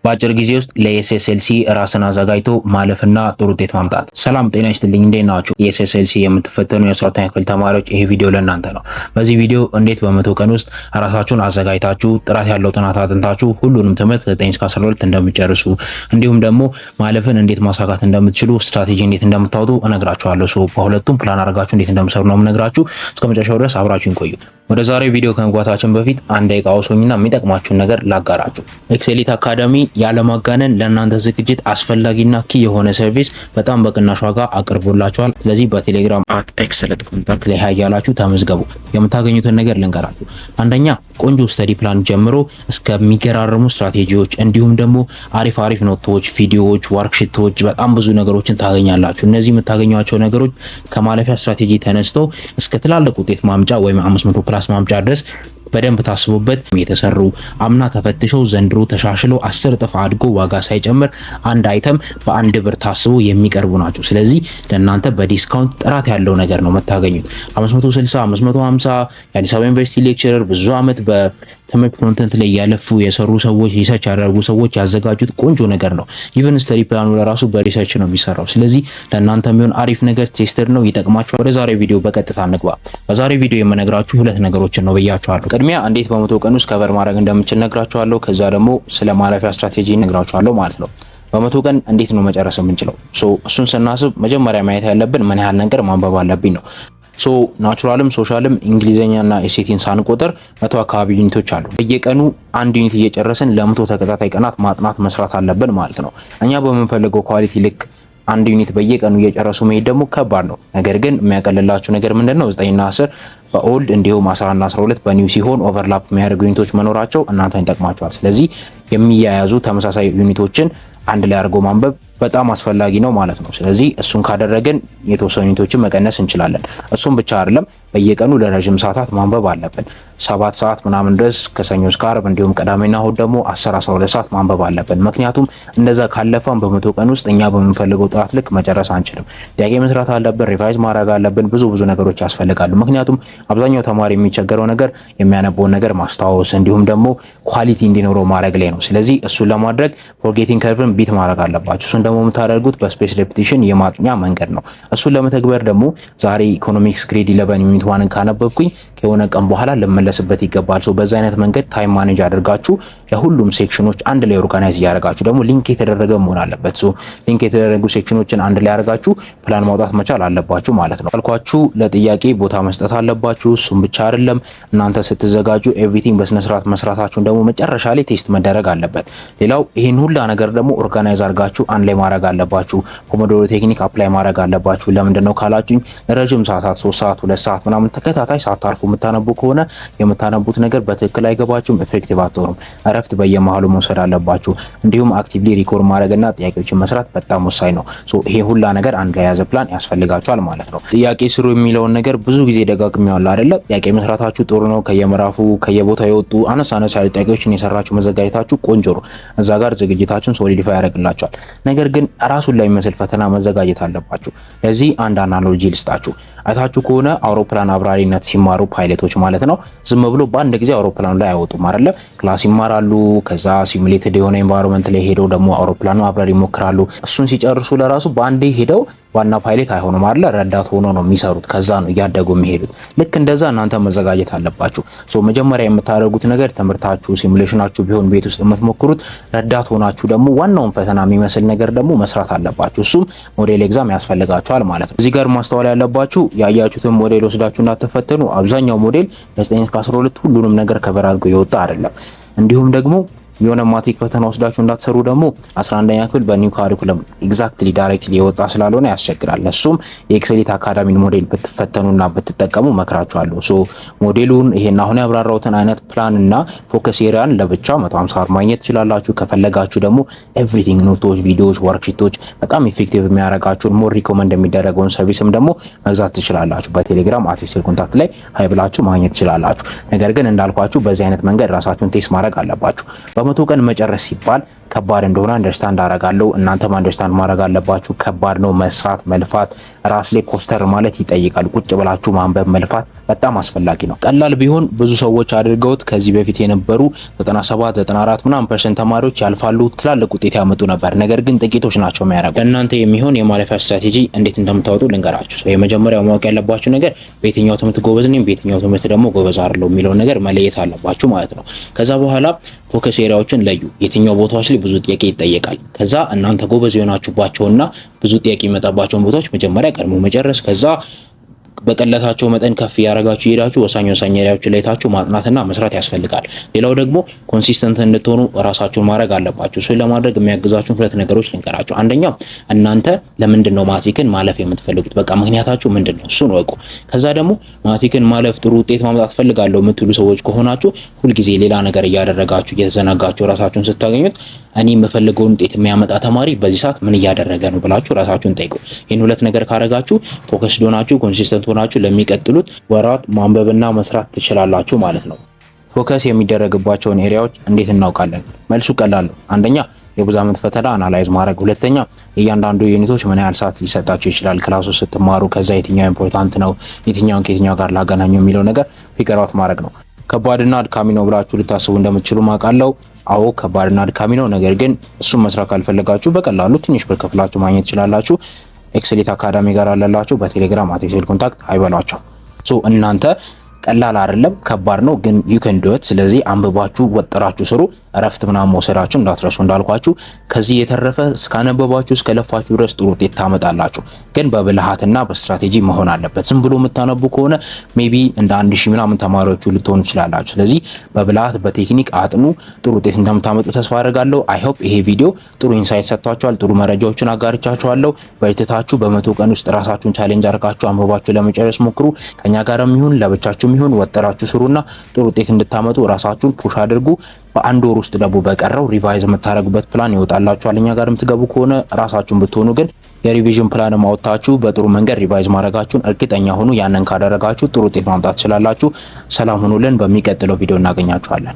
በአጭር ጊዜ ውስጥ ለኤስኤስኤልሲ ራስን አዘጋጅቶ ማለፍና ጥሩ ውጤት ማምጣት። ሰላም ጤና ይስጥልኝ፣ እንዴት ናችሁ? የኤስኤስኤልሲ የምትፈተኑ የ12ኛ ክፍል ተማሪዎች ይሄ ቪዲዮ ለእናንተ ነው። በዚህ ቪዲዮ እንዴት በመቶ ቀን ውስጥ ራሳችሁን አዘጋጅታችሁ ጥራት ያለው ጥናት አጥንታችሁ ሁሉንም ትምህርት 9 እስከ 12 እንደምትጨርሱ እንዲሁም ደግሞ ማለፍን እንዴት ማሳካት እንደምትችሉ ስትራቴጂ እንዴት እንደምታወጡ እነግራችኋለሁ። በሁለቱም ፕላን አድርጋችሁ እንዴት እንደምትሰሩ ነው የምነግራችሁ። እስከ መጨረሻው ድረስ አብራችሁን ቆዩ። ወደ ዛሬው ቪዲዮ ከመግባታችን በፊት አንድ ደቂቃ ወስዱኝና የሚጠቅማችሁን ነገር ላጋራችሁ። ኤክሴሊት አካዳሚ ያለማጋነን ለእናንተ ዝግጅት አስፈላጊና ኪ የሆነ ሰርቪስ በጣም በቅናሽ ዋጋ አቅርቦላችኋል። ስለዚህ በቴሌግራም @excellent contact ላይ ያያላችሁ ተመዝገቡ። የምታገኙትን ነገር ልንገራችሁ። አንደኛ ቆንጆ ስተዲ ፕላን ጀምሮ እስከሚገራርሙ ስትራቴጂዎች እንዲሁም ደግሞ አሪፍ ኖቶች፣ ቪዲዮዎች፣ ወርክሺቶች በጣም ብዙ ነገሮችን ታገኛላችሁ። እነዚህ የምታገኟቸው ነገሮች ከማለፊያ ስትራቴጂ ተነስተው እስከ ትላልቅ ውጤት ማምጫ ወይም 500 ፕላስ ማምጫ ድረስ በደንብ ታስቦበት የተሰሩ አምና ተፈትሸው ዘንድሮ ተሻሽለው 10 እጥፍ አድጎ ዋጋ ሳይጨምር አንድ አይተም በአንድ ብር ታስቦ የሚቀርቡ ናቸው። ስለዚህ ለእናንተ በዲስካውንት ጥራት ያለው ነገር ነው የምታገኙት። 560 550 የአዲስ አበባ ዩኒቨርሲቲ ሌክቸረር ብዙ ዓመት በትምህርት ኮንተንት ላይ ያለፉ የሰሩ ሰዎች ሪሰርች ያደረጉ ሰዎች ያዘጋጁት ቆንጆ ነገር ነው። ኢቨን ስተዲ ፕላኑ ለራሱ በሪሰርች ነው የሚሰራው። ስለዚህ ለእናንተ የሚሆን አሪፍ ነገር ቴስተር ነው፣ ይጠቅማችኋል። ወደ ዛሬ ቪዲዮ በቀጥታ እንግባ። በዛሬ ቪዲዮ የምነግራችሁ ሁለት ነገሮችን ነው ብያችኋለሁ። ቅድሚያ እንዴት በመቶ ቀን ውስጥ ከቨር ማድረግ እንደምችል ነግራችኋለሁ። ከዛ ደግሞ ስለ ማለፊያ ስትራቴጂ ነግራችኋለሁ ማለት ነው። በመቶ ቀን እንዴት ነው መጨረስ የምንችለው? እሱን ስናስብ መጀመሪያ ማየት ያለብን ምን ያህል ነገር ማንበብ አለብኝ ነው። ናቹራልም ሶሻልም እንግሊዘኛና ኤሴቲን ሳንቆጥር 100 አካባቢ ዩኒቶች አሉ። በየቀኑ አንድ ዩኒት እየጨረስን ለመቶ ተከታታይ ቀናት ማጥናት መስራት አለብን ማለት ነው። እኛ በምንፈልገው ኳሊቲ ልክ አንድ ዩኒት በየቀኑ እየጨረሱ መሄድ ደግሞ ከባድ ነው። ነገር ግን የሚያቀልላችሁ ነገር ምንድነው? 9 እና 10 በኦልድ እንዲሁም 11 እና 12 በኒው ሲሆን ኦቨርላፕ የሚያደርጉ ዩኒቶች መኖራቸው እናንተን ይጠቅማቸዋል። ስለዚህ የሚያያዙ ተመሳሳይ ዩኒቶችን አንድ ላይ አድርጎ ማንበብ በጣም አስፈላጊ ነው ማለት ነው። ስለዚህ እሱን ካደረግን የተወሰኑ ዩኒቶችን መቀነስ እንችላለን። እሱም ብቻ አይደለም፣ በየቀኑ ለረጅም ሰዓታት ማንበብ አለብን። 7 ሰዓት ምናምን ድረስ ከሰኞ እስከ ዓርብ እንዲሁም ቅዳሜና እሁድ ደግሞ 10-12 ሰዓት ማንበብ አለብን። ምክንያቱም እንደዛ ካለፈን በመቶ ቀን ውስጥ እኛ በምንፈልገው ጥራት ልክ መጨረስ አንችልም። ጥያቄ መስራት አለብን፣ ሪቫይዝ ማድረግ አለብን። ብዙ ነገር ያስፈልጋሉ። ምክንያቱም አብዛኛው ተማሪ የሚቸገረው ነገር የሚያነበውን ነገር ማስታወስ እንዲሁም ደግሞ ኳሊቲ እንዲኖረው ማድረግ ላይ ነው። ስለዚህ እሱን ለማድረግ ፎርጌቲንግ ከርቭን ቢት ማድረግ አለባችሁ። እሱን ደግሞ የምታደርጉት በስፔስ ሬፒቲሽን የማጥኛ መንገድ ነው። እሱን ለመተግበር ደግሞ ዛሬ ኢኮኖሚክስ ግሬድ 11 ዩኒት 1ን ካነበብኩኝ ከሆነ ቀን በኋላ ልመለስበት ይገባል። በዛ አይነት መንገድ ታይም ማኔጅ አድርጋችሁ ለሁሉም ሴክሽኖች አንድ ላይ ኦርጋናይዝ እያደረጋችሁ ደግሞ ሊንክ የተደረገ መሆን አለበት። ሊንክ የተደረጉ ሴክሽኖችን አንድ ላይ አድርጋችሁ ፕላን ማውጣት መቻል አለባችሁ ማለት ነው። አልኳችሁ ለጥያቄ ቦታ መስጠት አለባችሁ። እሱም ብቻ አይደለም፣ እናንተ ስትዘጋጁ ኤቭሪቲንግ በስነ ስርዓት መስራታችሁን ደግሞ መጨረሻ ላይ ቴስት መደረግ አለበት። ሌላው ይሄን ሁላ ነገር ደግሞ ኦርጋናይዝ አድርጋችሁ አንድ ላይ ማድረግ አለባችሁ። ፖሞዶሮ ቴክኒክ አፕላይ ማድረግ አለባችሁ። ለምንድነው ካላችሁኝ ለረጅም ሰዓታት 3 ሰዓት 2 ሰዓት ምናምን ተከታታይ ሳታርፉ የምታነቡ ከሆነ የምታነቡት ነገር በትክክል አይገባችሁም፣ ኤፌክቲቭ አትሆኑም። እረፍት በየመሃሉ መውሰድ አለባችሁ። እንዲሁም አክቲቭሊ ሪኮርድ ማድረግና ጥያቄዎችን መስራት በጣም ወሳኝ ነው። ይሄ ሁላ ነገር አንድ ላይ የያዘ ፕላን ያስፈልጋችኋል ማለት ነው። ጥያቄ ስሩ የሚለውን ነገር ብዙ ጊዜ ደጋግሜዋለሁ አይደለ? ጥያቄ መስራታችሁ ጥሩ ነው። ከየምዕራፉ ከየቦታው የወጡ አነስ ያሉ ጥያቄዎችን የሰራችሁ መዘጋጀታችሁ ቆንጆ ነው። እዛ ጋር ዝግጅታችሁን ሶሊዲፋይ ያደርግላችኋል። ነገር ግን ራሱን ላይ የሚመስል ፈተና መዘጋጀት አለባችሁ። ለዚህ አንድ አናሎጂ ልስጣችሁ። አይታችሁ ከሆነ አውሮፕላን አብራሪነት ሲማሩ ፓይለቶች ማለት ነው ዝም ብሎ በአንድ ጊዜ አውሮፕላኑ ላይ አይወጡም አይደለ? ክላስ ይማራሉ። ከዛ ሲሙሌትድ የሆነ ኤንቫይሮንመንት ላይ ሄደው ደግሞ አውሮፕላኑ ማብረር ይሞክራሉ። እሱን ሲጨርሱ ለራሱ በአንዴ ሄደው ዋና ፓይለት አይሆኑም አይደለ? ረዳት ሆኖ ነው የሚሰሩት። ከዛ ነው እያደጉ የሚሄዱት። ልክ እንደዛ እናንተ መዘጋጀት አለባችሁ። መጀመሪያ የምታደርጉት ነገር ትምህርታችሁ ሲሙሌሽናችሁ ቢሆን ቤት ውስጥ የምትሞክሩት፣ ረዳት ሆናችሁ ደግሞ ዋናውን ፈተና የሚመስል ነገር ደግሞ መስራት አለባችሁ። እሱም ሞዴል ኤግዛም ያስፈልጋችኋል ማለት ነው። እዚህ ጋር ማስተዋል ያለባችሁ ያያችሁትን ሞዴል ወስዳችሁ እንዳትፈተኑ። አብዛኛው ሞዴል ከ9 እስከ 12 ሁሉንም ነገር ከበር አድርጎ የወጣ አይደለም። እንዲሁም ደግሞ የሆነ ማትሪክ ፈተና ወስዳችሁ እንዳትሰሩ ደግሞ 11ኛ ክፍል በኒው ካሪኩለም ኤግዛክትሊ ዳይሬክትሊ የወጣ ስላልሆነ ያስቸግራል። እሱም የኤክሴሊት አካዳሚን ሞዴል ብትፈተኑና ብትጠቀሙ መክራችኋለሁ። ሞዴሉን ይሄን አሁን ያብራራሁትን አይነት ፕላን እና ፎከስ ኤሪያን ለብቻ 150 ማግኘት ትችላላችሁ። ከፈለጋችሁ ደግሞ ኤቭሪቲንግ ኖቶች፣ ቪዲዮዎች፣ ወርክሺቶች በጣም ኢፌክቲቭ የሚያደርጋችሁን ሞር ሪኮመንድ የሚደረገውን ሰርቪስም ደግሞ መግዛት ትችላላችሁ። በቴሌግራም @excel ኮንታክት ላይ ሃይ ብላችሁ ማግኘት ትችላላችሁ። ነገር ግን እንዳልኳችሁ በዚህ አይነት መንገድ ራሳችሁን ቴስት ማድረግ አለባችሁ። በመቶ ቀን መጨረስ ሲባል ከባድ እንደሆነ አንደርስታንድ አደርጋለሁ። እናንተም አንደርስታንድ ማድረግ አለባችሁ። ከባድ ነው። መስራት፣ መልፋት፣ ራስ ላይ ኮስተር ማለት ይጠይቃል። ቁጭ ብላችሁ ማንበብ፣ መልፋት በጣም አስፈላጊ ነው። ቀላል ቢሆን ብዙ ሰዎች አድርገውት ከዚህ በፊት የነበሩ 97 94 ምናምን% ተማሪዎች ያልፋሉ፣ ትላልቅ ውጤት ያመጡ ነበር። ነገር ግን ጥቂቶች ናቸው የሚያደርጉ። ለእናንተ የሚሆን የማለፊያ ስትራቴጂ እንዴት እንደምታወጡ ልንገራችሁ። የመጀመሪያው ማወቅ ያለባችሁ ነገር በየትኛው ትምህርት ጎበዝ ነኝ፣ በየትኛው ትምህርት ደግሞ ጎበዝ አይደለሁም የሚለውን ነገር መለየት አለባችሁ ማለት ነው። ከዛ በኋላ ፎከስ ኤሪያዎችን ለዩ። የትኛው ቦታዎች ላይ ብዙ ጥያቄ ይጠየቃል። ከዛ እናንተ ጎበዝ የሆናችሁባቸውና ብዙ ጥያቄ የሚመጣባቸውን ቦታዎች መጀመሪያ ቀድሞ መጨረስ፣ ከዛ በቀለታቸው መጠን ከፍ ያደረጋችሁ ይሄዳችሁ ወሳኝ ኤሪያዎች ላይ ታችሁ ማጥናትና መስራት ያስፈልጋል። ሌላው ደግሞ ኮንሲስተንት እንድትሆኑ ራሳችሁን ማድረግ አለባችሁ። እሱን ለማድረግ የሚያግዛችሁ ሁለት ነገሮች ልንገራችሁ። አንደኛው እናንተ ለምንድነው ማትሪክን ማለፍ የምትፈልጉት? በቃ ምክንያታችሁ ምንድነው? እሱን ወቁ። ከዛ ደግሞ ማትሪክን ማለፍ ጥሩ ውጤት ማምጣት ፈልጋለሁ የምትሉ ሰዎች ከሆናችሁ ሁልጊዜ ሌላ ነገር እያደረጋችሁ እየተዘናጋችሁ ራሳችሁን ስታገኙት እኔ የምፈልገውን ውጤት የሚያመጣ ተማሪ በዚህ ሰዓት ምን እያደረገ ነው ብላችሁ ራሳችሁን ጠይቁ። ይህን ሁለት ነገር ካረጋችሁ ፎከስ ሆናችሁ ኮንሲስተንት ሆናችሁ ለሚቀጥሉት ወራት ማንበብና መስራት ትችላላችሁ ማለት ነው። ፎከስ የሚደረግባቸውን ኤሪያዎች እንዴት እናውቃለን? መልሱ ቀላል ነው። አንደኛ የብዙ ዓመት ፈተና አናላይዝ ማድረግ፣ ሁለተኛ እያንዳንዱ ዩኒቶች ምን ያህል ሰዓት ሊሰጣቸው ይችላል ክላስ ውስጥ ስትማሩ፣ ከዛ የትኛው ኢምፖርታንት ነው፣ የትኛውን ከየትኛው ጋር ላገናኘው የሚለው ነገር ፊገር አውት ማድረግ ነው። ከባድና አድካሚ ነው ብላችሁ ልታስቡ እንደምትችሉ ማውቃለሁ። አዎ ከባድና አድካሚ ነው። ነገር ግን እሱን መስራት ካልፈለጋችሁ በቀላሉ ትንሽ ብር ከፍላችሁ ማግኘት ትችላላችሁ። ኤክስሌት አካዳሚ ጋር አለላችሁ። በቴሌግራም አቴክሴል ኮንታክት አይበሏቸው። እናንተ ቀላል አይደለም፣ ከባድ ነው፣ ግን ዩ ካን ዱ ኢት። ስለዚህ አንብባችሁ ወጥራችሁ ስሩ። እረፍት ምናምን መውሰዳችሁ እንዳትረሱ። እንዳልኳችሁ ከዚህ የተረፈ እስካነበባችሁ እስከለፋችሁ ድረስ ጥሩ ውጤት ታመጣላችሁ። ግን በብልሃትና በስትራቴጂ መሆን አለበት። ዝም ብሎ የምታነቡ ከሆነ ሜቢ እንደ 1000 ምናምን ተማሪዎቹ ልትሆኑ ትችላላችሁ። ስለዚህ በብልሃት በቴክኒክ አጥኑ። ጥሩ ውጤት እንደምታመጡ ተስፋ አደርጋለሁ። አይ ሆፕ ይሄ ቪዲዮ ጥሩ ኢንሳይት ሰጥቷችኋል። ጥሩ መረጃዎችን አጋርቻችኋለሁ። በርትታችሁ በመቶ ቀን ውስጥ ራሳችሁን ቻሌንጅ አድርጋችሁ አንብባችሁ ለመጨረስ ሞክሩ። ከኛ ጋርም ይሁን ለብቻችሁ ይሁን ወጥራችሁ ስሩና ጥሩ ውጤት እንድታመጡ ራሳችሁን ፑሽ አድርጉ። በአንድ ወር ውስጥ ደግሞ በቀረው ሪቫይዝ የምታደርጉበት ፕላን ይወጣላችኋል። እኛ ጋር የምትገቡ ከሆነ ራሳችሁን ብትሆኑ ግን የሪቪዥን ፕላን ማውጣታችሁ በጥሩ መንገድ ሪቫይዝ ማድረጋችሁን እርግጠኛ ሁኑ። ያንን ካደረጋችሁ ጥሩ ውጤት ማምጣት ትችላላችሁ። ሰላም ሁኑልን። በሚቀጥለው ቪዲዮ እናገኛችኋለን።